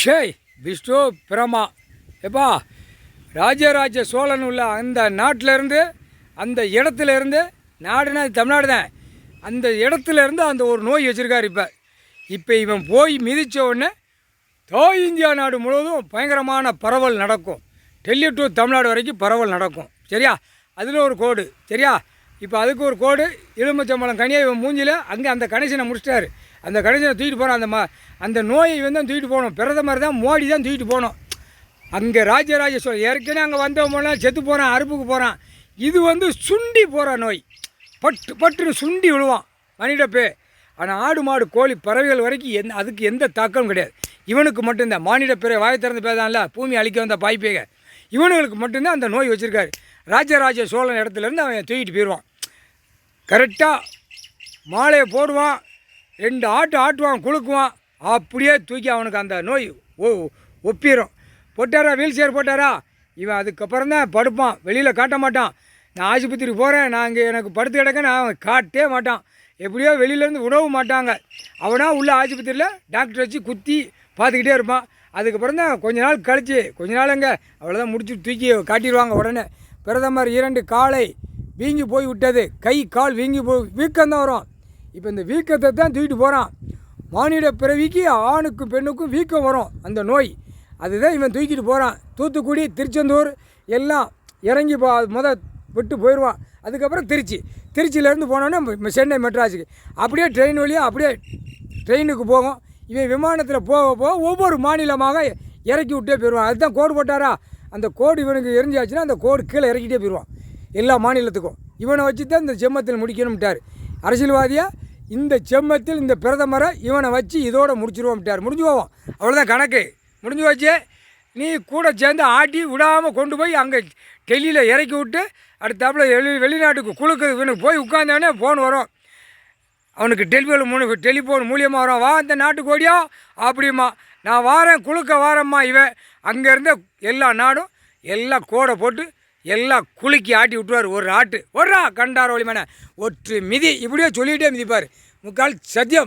ஷேய் விஷ்ணு பிரமா எப்பா ராஜராஜ சோழன் உள்ள அந்த நாட்டிலேருந்து அந்த இடத்துலேருந்து நாடுனா தமிழ்நாடு தான். அந்த இடத்துலேருந்து அந்த ஒரு நோய் வச்சுருக்காரு. இப்போ இவன் போய் மிதித்த உடனே இந்தியா நாடு முழுவதும் பயங்கரமான பரவல் நடக்கும். டெல்லி டு தமிழ்நாடு வரைக்கும் பரவல் நடக்கும். சரியா? அதில் ஒரு கோடு. சரியா? இப்போ அதுக்கு ஒரு கோடு எலுமிச்சம்பழம் கனியாக இவன் மூஞ்சில் அங்கே அந்த கணேசனை முடிச்சிட்டாரு. அந்த கணேசனை தூக்கிட்டு போகிறான். அந்த நோயை தான் தூக்கிட்டு போகணும். பிரதமர் தான் மோடி தான் தூக்கிட்டு போகணும். அங்கே ராஜராஜ சோழன் ஏற்கனவே அங்கே வந்தவங்களாம் செத்து போகிறான், அறுப்புக்கு போகிறான். இது சுண்டி போகிற நோய். பட்டுன்னு சுண்டி விழுவான் மனிதப்பே. ஆனால் ஆடு மாடு கோழி பறவைகள் வரைக்கும் அதுக்கு எந்த தாக்கமும் கிடையாது. இவனுக்கு மட்டும்தான் மானிடப்பேரை வாய் திறந்து பேதான்ல பூமி அழிக்க வந்த பாய்ப்பேக இவனுங்களுக்கு மட்டும்தான் அந்த நோய் வச்சுருக்காரு. ராஜராஜ சோழன் இடத்துலேருந்து அவன் தூக்கிட்டு போயிடுவான். கரெக்டாக மாலையை போடுவான், 2 ஆட்டு ஆட்டுவான், குலுக்குவான், அப்படியே தூக்கி அவனுக்கு அந்த நோய் ஒப்பிடும். போட்டாரா வீல் சேர் போட்டாரா, இவன் அதுக்கப்புறம் தான் படுப்பான், வெளியில் காட்ட மாட்டான். நான் ஆஸ்பத்திரிக்கு போகிறேன், நான் இங்கே எனக்கு படுத்து கிடக்க நான் காட்டவே மாட்டான். எப்படியோ வெளியிலேருந்து விடவும் மாட்டாங்க. அவனா உள்ள ஆஸ்பத்திரியில் டாக்டர் வச்சு குத்தி பார்த்துக்கிட்டே இருப்பான். அதுக்கப்புறம் தான் கொஞ்ச நாள் கழிச்சு கொஞ்ச நாளுங்க அவ்வளோதான் முடிச்சு தூக்கி காட்டிடுவாங்க. உடனே பிரதமர் 2 காலை வீங்கி போய் விட்டது, கை கால் வீங்கி போய் வீக்கம்தான் வரும். இப்போ இந்த வீக்கத்தை தான் தூக்கிட்டு போகிறான். மானிட பிறவிக்கு ஆணுக்கும் பெண்ணுக்கும் வீக்கம் வரும் அந்த நோய். அதுதான் இவன் தூக்கிட்டு போகிறான். தூத்துக்குடி, திருச்செந்தூர் எல்லாம் இறங்கி விட்டு போயிடுவான். அதுக்கப்புறம் திருச்சியிலேருந்து போனோன்னே சென்னை மெட்ராஸுக்கு அப்படியே ட்ரெயின் வழியாக அப்படியே ட்ரெயினுக்கு போகும். இவன் விமானத்தில் போக ஒவ்வொரு மாநிலமாக இறக்கி விட்டே போயிடுவான். அதுதான் கோடு போட்டாரா, அந்த கோடு இவனுக்கு எரிஞ்சாச்சுன்னா அந்த கோடு கீழே இறக்கிட்டே போயிடுவான் எல்லா மாநிலத்துக்கும். இவனை வச்சு தான் இந்த செம்மத்தில் முடிக்கணும்ட்டார் அரசியல்வாதியாக. இந்த செம்மத்தில் இந்த பிரதமரை இவனை வச்சு இதோட முடிச்சிருவோம்ட்டார். முடிஞ்சு போவோம், அவ்வளோதான் கணக்கு முடிஞ்சு வச்சு. நீ கூட சேர்ந்து ஆட்டி விடாமல் கொண்டு போய் அங்கே டெல்லியில் இறக்கி விட்டு அடுத்தாப்புல வெளிநாட்டுக்கு குழுக்கு இவனுக்கு போய் உட்காந்தவனே ஃபோன் வரும். அவனுக்கு டெலிஃபோன் மூலியமாக வரும். வா அந்த நாட்டுக்கு ஓடியா அப்படிமா, நான் வாரேன் குழுக்க வாரம்மா. இவன் அங்கேருந்து எல்லா நாடும் எல்லாம் கோடை போட்டு எல்லாம் குலுக்கி ஆட்டி விட்டுருவார். ஒரு ஆட்டு கண்டார ஒளிமனை ஒற்று மிதி இப்படியே சொல்லிகிட்டே மிதிப்பார். முக்கால் சத்தியம்.